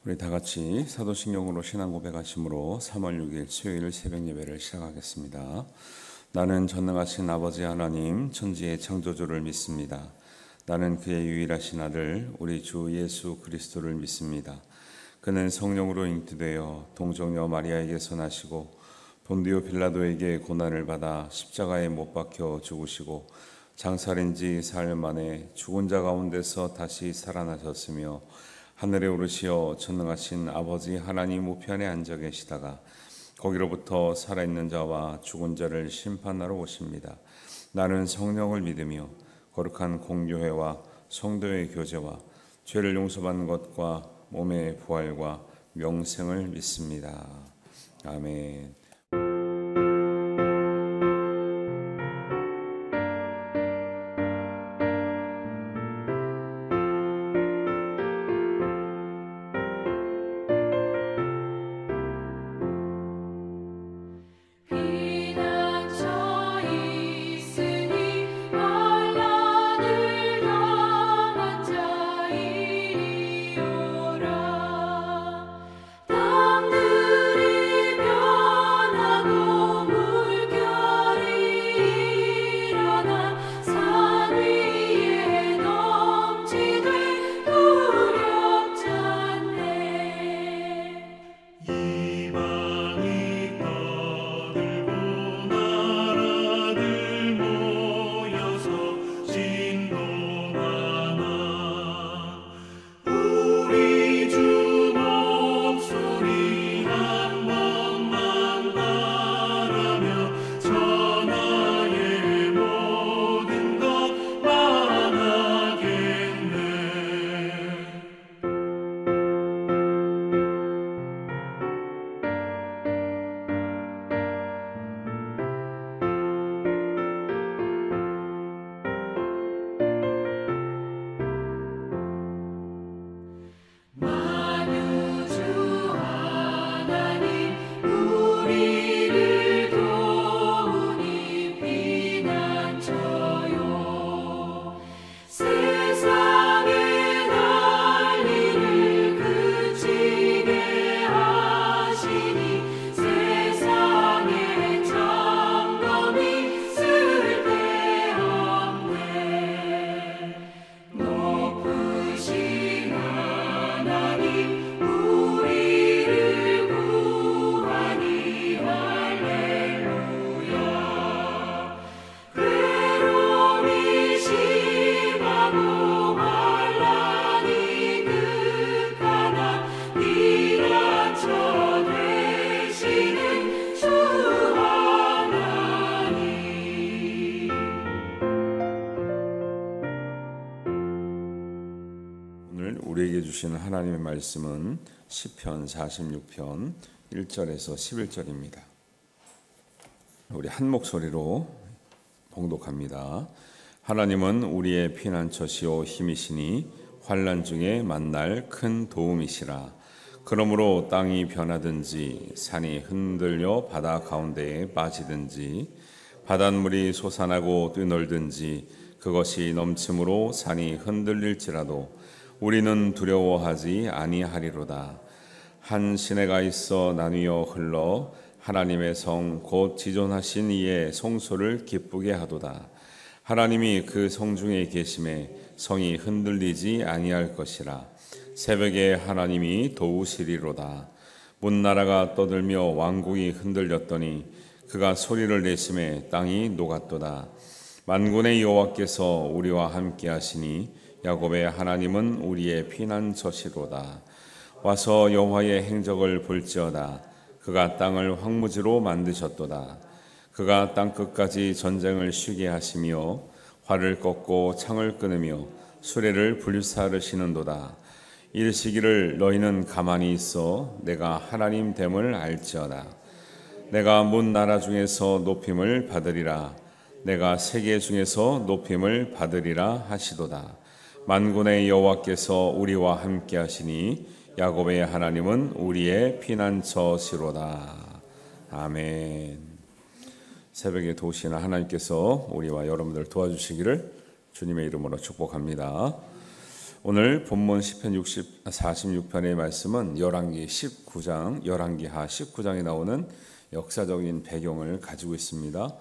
우리 다 같이 사도신경으로 신앙 고백하심으로 3월 6일 수요일 새벽 예배를 시작하겠습니다. 나는 전능하신 아버지 하나님 천지의 창조주를 믿습니다. 나는 그의 유일하신 아들 우리 주 예수 그리스도를 믿습니다. 그는 성령으로 잉태되어 동정녀 마리아에게서 나시고 본디오 빌라도에게 고난을 받아 십자가에 못 박혀 죽으시고 장사된 지 사흘 만에 죽은 자 가운데서 다시 살아나셨으며 하늘에 오르시어 전능하신 아버지 하나님 우편에 앉아 계시다가 거기로부터 살아있는 자와 죽은 자를 심판하러 오십니다. 나는 성령을 믿으며 거룩한 공교회와 성도의 교제와 죄를 용서받는 것과 몸의 부활과 영생을 믿습니다. 아멘. 우리에게 주시는 하나님의 말씀은 시편 46편 1절에서 11절입니다. 우리 한 목소리로 봉독합니다. 하나님은 우리의 피난처시오 힘이시니 환난 중에 만날 큰 도움이시라. 그러므로 땅이 변하든지 산이 흔들려 바다 가운데에 빠지든지 바닷물이 솟아나고 뛰놀든지 그것이 넘침으로 산이 흔들릴지라도 우리는 두려워하지 아니하리로다. 한 시내가 있어 나뉘어 흘러 하나님의 성 곧 지존하신 이의 성소를 기쁘게 하도다. 하나님이 그 성 중에 계심에 성이 흔들리지 아니할 것이라. 새벽에 하나님이 도우시리로다. 문나라가 떠들며 왕국이 흔들렸더니 그가 소리를 내심에 땅이 녹았도다. 만군의 여호와께서 우리와 함께 하시니 야곱의 하나님은 우리의 피난처시로다. 와서 여호와의 행적을 볼지어다. 그가 땅을 황무지로 만드셨도다. 그가 땅 끝까지 전쟁을 쉬게 하시며 활을 꺾고 창을 끊으며 수레를 불사르시는도다. 이르시기를 너희는 가만히 있어 내가 하나님 됨을 알지어다. 내가 문 나라 중에서 높임을 받으리라. 내가 세계 중에서 높임을 받으리라 하시도다. 만군의 여호와께서 우리와 함께 하시니 야곱의 하나님은 우리의 피난처시로다. 아멘. 새벽에 도우시는 하나님께서 우리와 여러분들 도와주시기를 주님의 이름으로 축복합니다. 오늘 본문 시편 46편의 말씀은 열왕기 19장, 열왕기하 19장에 나오는 역사적인 배경을 가지고 있습니다.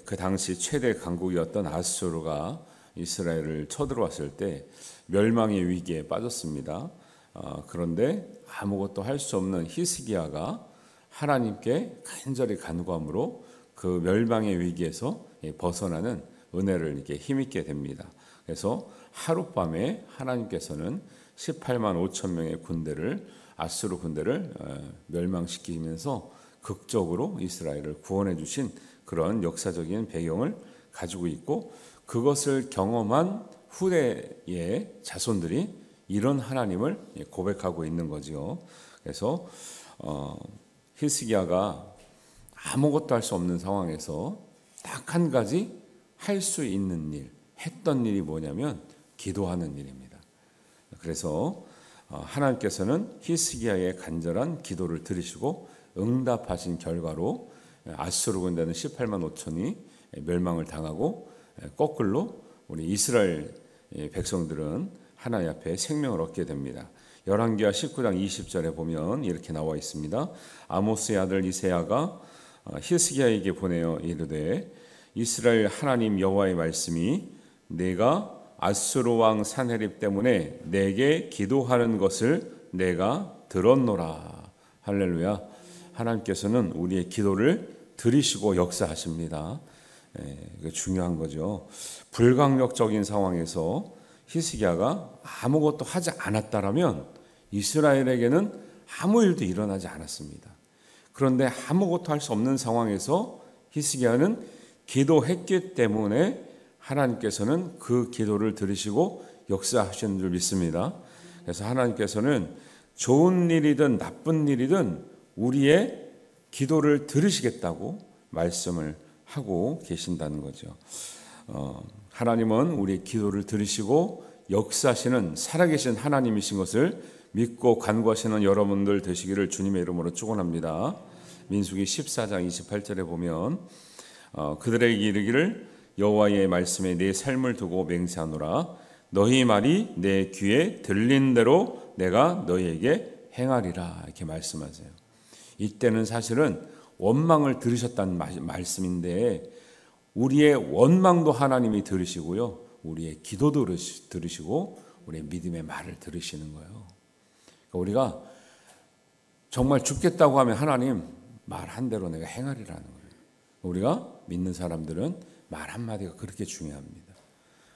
그 당시 최대 강국이었던 아수르가 이스라엘을 쳐들어왔을 때 멸망의 위기에 빠졌습니다. 그런데 아무것도 할 수 없는 히스기야가 하나님께 간절히 간구함으로 그 멸망의 위기에서 벗어나는 은혜를 이렇게 힘입게 됩니다. 그래서 하룻밤에 하나님께서는 18만 5천 명의 아수르 군대를 멸망시키면서 극적으로 이스라엘을 구원해 주신 그런 역사적인 배경을 가지고 있고, 그것을 경험한 후대의 자손들이 이런 하나님을 고백하고 있는 거죠. 그래서 히스기야가 아무것도 할 수 없는 상황에서 딱 한 가지 할 수 있는 일, 했던 일이 뭐냐면 기도하는 일입니다. 그래서 하나님께서는 히스기야의 간절한 기도를 들으시고 응답하신 결과로 아수르 군대는 18만 5천이 멸망을 당하고, 거꾸로 우리 이스라엘 백성들은 하나님 앞에 생명을 얻게 됩니다. 열왕기하 19장 20절에 보면 이렇게 나와 있습니다. 아모스의 아들 이새야가 히스기야에게 보내어 이르되, 이스라엘 하나님 여호와의 말씀이 내가 아수르 왕 산헤립 때문에 내게 기도하는 것을 내가 들었노라. 할렐루야. 하나님께서는 우리의 기도를 들으시고 역사하십니다. 이게 중요한 거죠. 불강력적인 상황에서 히스기야가 아무것도 하지 않았다라면 이스라엘에게는 아무 일도 일어나지 않았습니다. 그런데 아무것도 할 수 없는 상황에서 히스기야는 기도했기 때문에 하나님께서는 그 기도를 들으시고 역사하시는 줄 믿습니다. 그래서 하나님께서는 좋은 일이든 나쁜 일이든 우리의 기도를 들으시겠다고 말씀을 하고 계신다는 거죠. 하나님은 우리의 기도를 들으시고 역사하시는 살아계신 하나님이신 것을 믿고 간구하시는 여러분들 되시기를 주님의 이름으로 축원합니다. 민수기 14장 28절에 보면 그들에게 이르기를 여호와의 말씀에 내 삶을 두고 맹세하노라. 너희 말이 내 귀에 들린 대로 내가 너희에게 행하리라. 이렇게 말씀하세요. 이때는 사실은 원망을 들으셨다는 말씀인데, 우리의 원망도 하나님이 들으시고요, 우리의 기도도 들으시고 우리의 믿음의 말을 들으시는 거예요. 그러니까 우리가 정말 죽겠다고 하면 하나님 말한 대로 내가 행하리라는 거예요. 우리가 믿는 사람들은 말 한마디가 그렇게 중요합니다.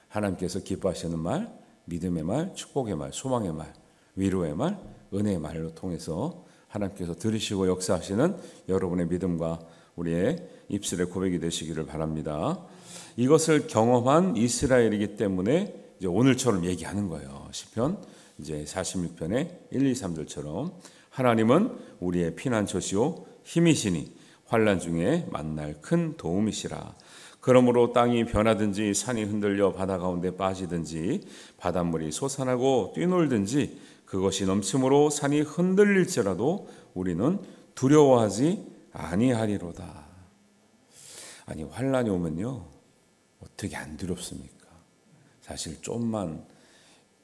하나님께서 기뻐하시는 말, 믿음의 말, 축복의 말, 소망의 말, 위로의 말, 은혜의 말로 통해서 하나님께서 들으시고 역사하시는 여러분의 믿음과 우리의 입술의 고백이 되시기를 바랍니다. 이것을 경험한 이스라엘이기 때문에 이제 오늘처럼 얘기하는 거예요. 시편 이제 46편의 1, 2, 3절처럼 하나님은 우리의 피난처시오 힘이시니 환난 중에 만날 큰 도움이시라. 그러므로 땅이 변하든지 산이 흔들려 바다 가운데 빠지든지 바닷물이 솟아나고 뛰놀든지 그것이 넘침으로 산이 흔들릴지라도 우리는 두려워하지 아니하리로다. 아니, 환난이 오면요 어떻게 안 두렵습니까? 사실 좀만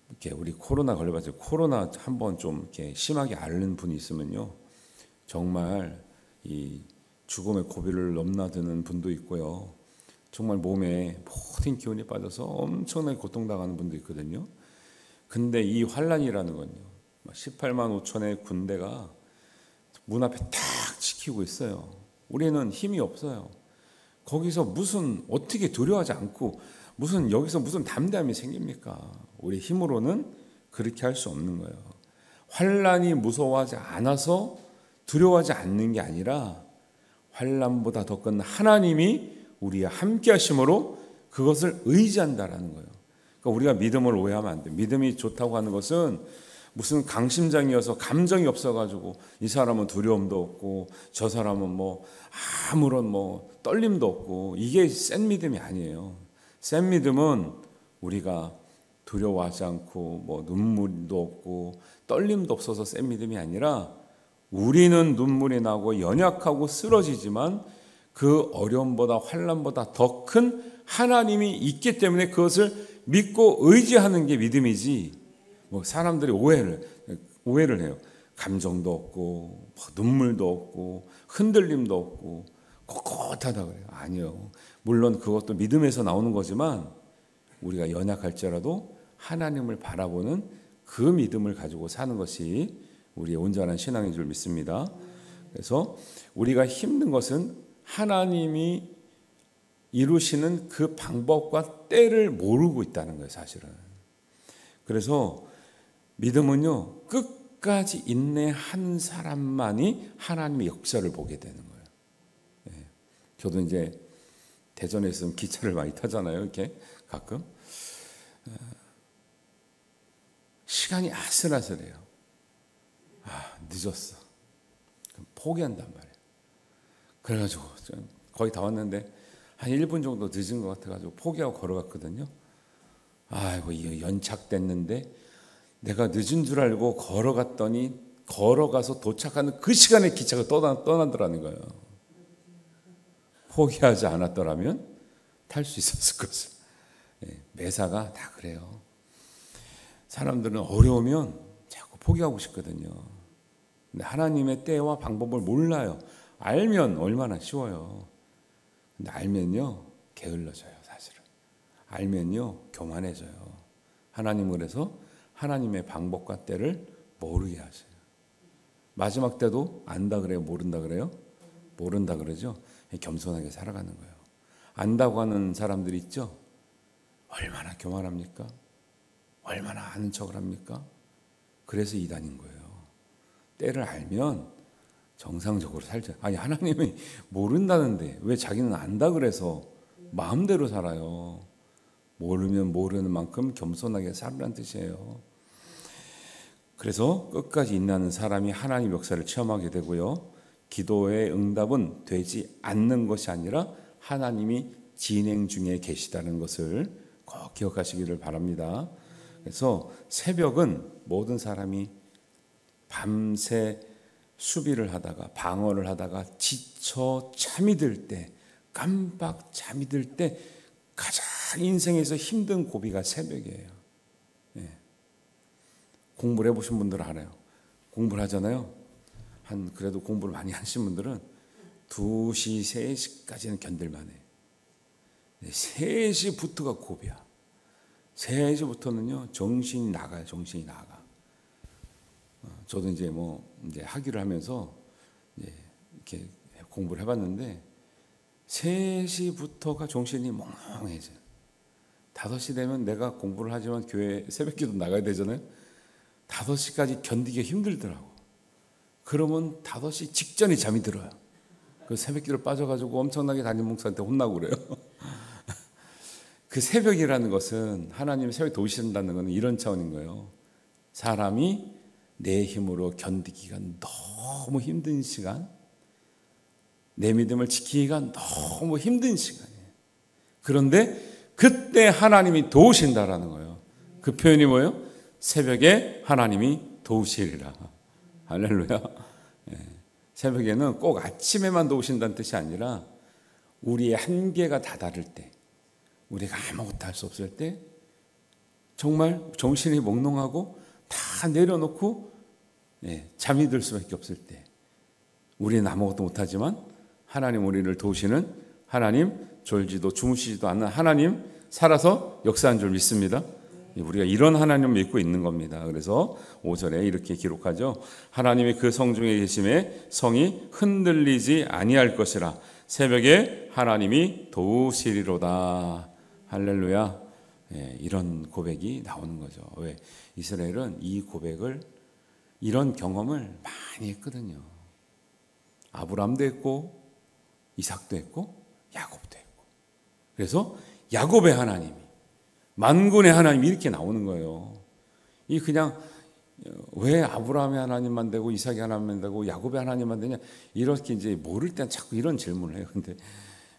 이렇게 우리 코로나 걸려가지고 코로나 한번 좀 이렇게 심하게 앓는 분이 있으면요 정말 이 죽음의 고비를 넘나드는 분도 있고요, 정말 몸에 모든 기운이 빠져서 엄청나게 고통당하는 분도 있거든요. 근데 이 환난이라는 건요 18만 5천의 군대가 문 앞에 탁 지키고 있어요. 우리는 힘이 없어요. 거기서 무슨 어떻게 두려워하지 않고 여기서 무슨 담대함이 생깁니까? 우리 힘으로는 그렇게 할 수 없는 거예요. 환난이 무서워하지 않아서 두려워하지 않는 게 아니라 환난보다 더 큰 하나님이 우리와 함께 하심으로 그것을 의지한다라는 거예요. 그러니까 우리가 믿음을 오해하면 안 돼요. 믿음이 좋다고 하는 것은 무슨 강심장이어서 감정이 없어가지고 이 사람은 두려움도 없고 저 사람은 뭐 아무런 떨림도 없고, 이게 센 믿음이 아니에요. 센 믿음은 우리가 두려워하지 않고 눈물도 없고 떨림도 없어서 센 믿음이 아니라, 우리는 눈물이 나고 연약하고 쓰러지지만 그 어려움보다 환난보다 더 큰 하나님이 있기 때문에 그것을 믿고 의지하는 게 믿음이지. 뭐 사람들이 오해를 해요. 감정도 없고 뭐 눈물도 없고 흔들림도 없고 꼿꼿하다 그래요. 아니요. 물론 그것도 믿음에서 나오는 거지만 우리가 연약할지라도 하나님을 바라보는 그 믿음을 가지고 사는 것이 우리의 온전한 신앙인 줄 믿습니다. 그래서 우리가 힘든 것은 하나님이 이루시는 그 방법과 때를 모르고 있다는 거예요, 사실은. 그래서 믿음은요, 끝까지 인내한 사람만이 하나님의 역사를 보게 되는 거예요. 예. 저도 이제 대전에 있으면 기차를 많이 타잖아요, 이렇게 가끔. 시간이 아슬아슬해요. 늦었어. 그럼 포기한단 말이에요. 그래가지고 거의 다 왔는데 한 1분 정도 늦은 것 같아가지고 포기하고 걸어갔거든요. 아이고, 이거 연착됐는데 내가 늦은 줄 알고 걸어갔더니 걸어가서 도착하는 그 시간에 기차가 떠나더라는 거예요. 포기하지 않았더라면 탈 수 있었을 것을. 매사가 다 그래요. 사람들은 어려우면 자꾸 포기하고 싶거든요. 근데 하나님의 때와 방법을 몰라요. 알면 얼마나 쉬워요. 근데 알면요, 게을러져요, 사실은. 알면요, 교만해져요. 하나님은 그래서 하나님의 방법과 때를 모르게 하셔요. 마지막 때도 안다 그래요? 모른다 그래요? 모른다 그러죠? 겸손하게 살아가는 거예요. 안다고 하는 사람들이 있죠? 얼마나 교만합니까? 얼마나 아는 척을 합니까? 그래서 이단인 거예요. 때를 알면 정상적으로 살죠. 아니, 하나님이 모른다는데 왜 자기는 안다 그래서 마음대로 살아요. 모르면 모르는 만큼 겸손하게 살으라는 뜻이에요. 그래서 끝까지 인내하는 사람이 하나님 역사를 체험하게 되고요. 기도의 응답은 되지 않는 것이 아니라 하나님이 진행 중에 계시다는 것을 꼭 기억하시기를 바랍니다. 그래서 새벽은 모든 사람이 밤새 수비를 하다가 방어를 하다가 지쳐 잠이 들 때, 깜빡 잠이 들 때 가장 인생에서 힘든 고비가 새벽이에요. 공부를 해보신 분들은 알아요. 공부를 하잖아요. 그래도 공부를 많이 하신 분들은 2시, 3시까지는 견딜만 해. 3시부터가 고비야. 3시부터는요, 정신이 나가요. 정신이 나가. 저도 이제 학위를 하면서 이렇게 공부를 해봤는데 3시부터가 정신이 멍멍해져요. 5시 되면 내가 공부를 하지만 교회 새벽기도 나가야 되잖아요. 5시까지 견디기가 힘들더라고. 그러면 5시 직전에 잠이 들어요. 그 새벽기로 빠져가지고 엄청나게 담임 목사한테 혼나고 그래요. 그 새벽이라는 것은 하나님이 새벽에 도우신다는 것은 이런 차원인 거예요. 사람이 내 힘으로 견디기가 너무 힘든 시간, 내 믿음을 지키기가 너무 힘든 시간이에요. 그런데 그때 하나님이 도우신다라는 거예요. 그 표현이 뭐예요? 새벽에 하나님이 도우시리라. 할렐루야. 새벽에는 꼭 아침에만 도우신다는 뜻이 아니라 우리의 한계가 다다를 때, 우리가 아무것도 할 수 없을 때, 정말 정신이 몽롱하고 다 내려놓고 잠이 들 수밖에 없을 때, 우리는 아무것도 못하지만 하나님 우리를 도우시는 하나님, 졸지도 주무시지도 않는 하나님 살아서 역사한 줄 믿습니다. 우리가 이런 하나님을 믿고 있는 겁니다. 그래서 5절에 이렇게 기록하죠. 하나님이 그 성중에 계심에 성이 흔들리지 아니할 것이라. 새벽에 하나님이 도우시리로다. 할렐루야. 이런 고백이 나오는 거죠. 왜? 이스라엘은 이 고백을, 이런 경험을 많이 했거든요. 아브라함도 했고 이삭도 했고 야곱도 했고. 그래서 야곱의 하나님이, 만군의 하나님이 이렇게 나오는 거예요. 이 그냥 왜 아브라함의 하나님만 되고 이삭의 하나님만 되고 야곱의 하나님만 되냐, 이렇게 이제 모를 땐 자꾸 이런 질문을 해요. 근데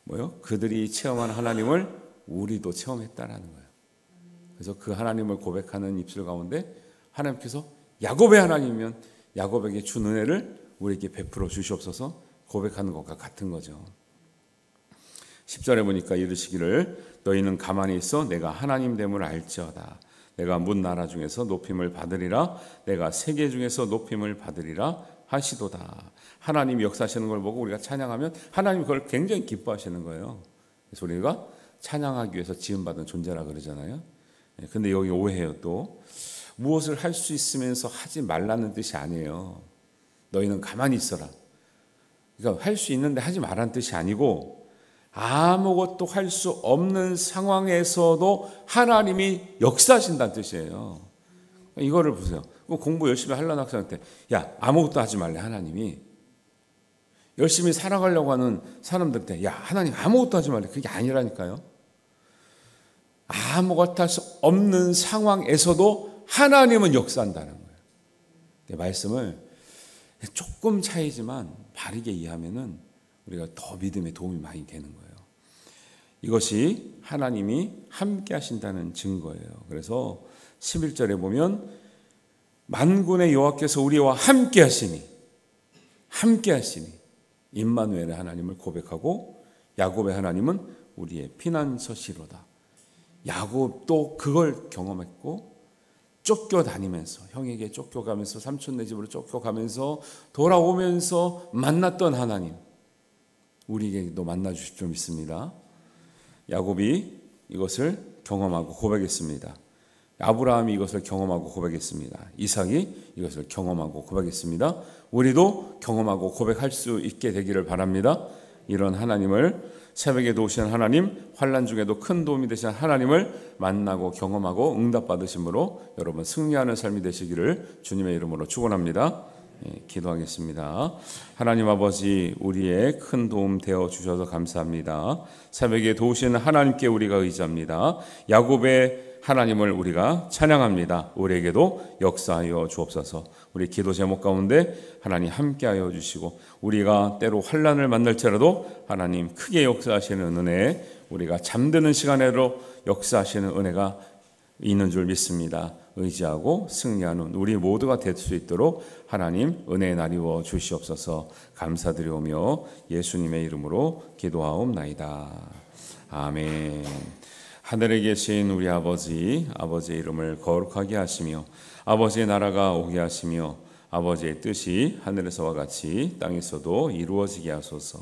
뭐요? 그들이 체험한 하나님을 우리도 체험했다라는 거예요. 그래서 그 하나님을 고백하는 입술 가운데 하나님께서 야곱의 하나님이면 야곱에게 준 은혜를 우리에게 베풀어 주시옵소서 고백하는 것과 같은 거죠. 10절에 보니까 이르시기를 너희는 가만히 있어 내가 하나님 됨을 알지어다. 내가 문 나라 중에서 높임을 받으리라. 내가 세계 중에서 높임을 받으리라 하시도다. 하나님이 역사하시는 걸 보고 우리가 찬양하면 하나님이 그걸 굉장히 기뻐하시는 거예요. 그래서 우리가 찬양하기 위해서 지음받은 존재라 그러잖아요. 근데 여기 오해해요. 또 무엇을 할 수 있으면서 하지 말라는 뜻이 아니에요. 너희는 가만히 있어라. 그러니까 할 수 있는데 하지 말라는 뜻이 아니고 아무것도 할 수 없는 상황에서도 하나님이 역사하신다는 뜻이에요. 이거를 보세요. 공부 열심히 하려는 학생한테 야 아무것도 하지 말래. 하나님이 열심히 살아가려고 하는 사람들한테 야 하나님 아무것도 하지 말래. 그게 아니라니까요. 아무것도 할 수 없는 상황에서도 하나님은 역사한다는 거예요. 말씀을 조금 차이지만 바르게 이해하면은 우리가 더 믿음에 도움이 많이 되는 거예요. 이것이 하나님이 함께 하신다는 증거예요. 그래서 11절에 보면 만군의 여호와께서 우리와 함께 하시니 임마누엘의 하나님을 고백하고 야곱의 하나님은 우리의 피난처시로다. 야곱도 그걸 경험했고 쫓겨다니면서 형에게 쫓겨가면서 삼촌네 집으로 쫓겨가면서 돌아오면서 만났던 하나님 우리에게도 만나주실 줄 믿습니다. 야곱이 이것을 경험하고 고백했습니다. 아브라함이 이것을 경험하고 고백했습니다. 이삭이 이것을 경험하고 고백했습니다. 우리도 경험하고 고백할 수 있게 되기를 바랍니다. 이런 하나님을 새벽에 도우시는 하나님, 환난 중에도 큰 도움이 되시는 하나님을 만나고 경험하고 응답받으심으로 여러분 승리하는 삶이 되시기를 주님의 이름으로 축원합니다. 기도하겠습니다. 하나님 아버지 우리의 큰 도움 되어 주셔서 감사합니다. 새벽에 도우시는 하나님께 우리가 의지합니다. 야곱의 하나님을 우리가 찬양합니다. 우리에게도 역사하여 주옵소서. 우리 기도 제목 가운데 하나님 함께하여 주시고 우리가 때로 환난을 만날지라도 하나님 크게 역사하시는 은혜, 우리가 잠드는 시간에도 역사하시는 은혜가 있는 줄 믿습니다. 의지하고 승리하는 우리 모두가 될 수 있도록 하나님 은혜에 나뉘어 주시옵소서. 감사드리오며 예수님의 이름으로 기도하옵나이다. 아멘. 하늘에 계신 우리 아버지, 아버지의 이름을 거룩하게 하시며 아버지의 나라가 오게 하시며 아버지의 뜻이 하늘에서와 같이 땅에서도 이루어지게 하소서.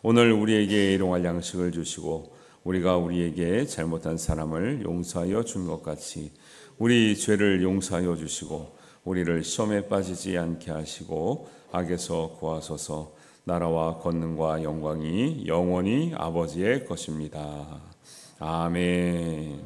오늘 우리에게 일용할 양식을 주시고 우리가 우리에게 잘못한 사람을 용서하여 준 것 같이 우리 죄를 용서하여 주시고 우리를 시험에 빠지지 않게 하시고 악에서 구하소서. 나라와 권능과 영광이 영원히 아버지의 것입니다. 아멘.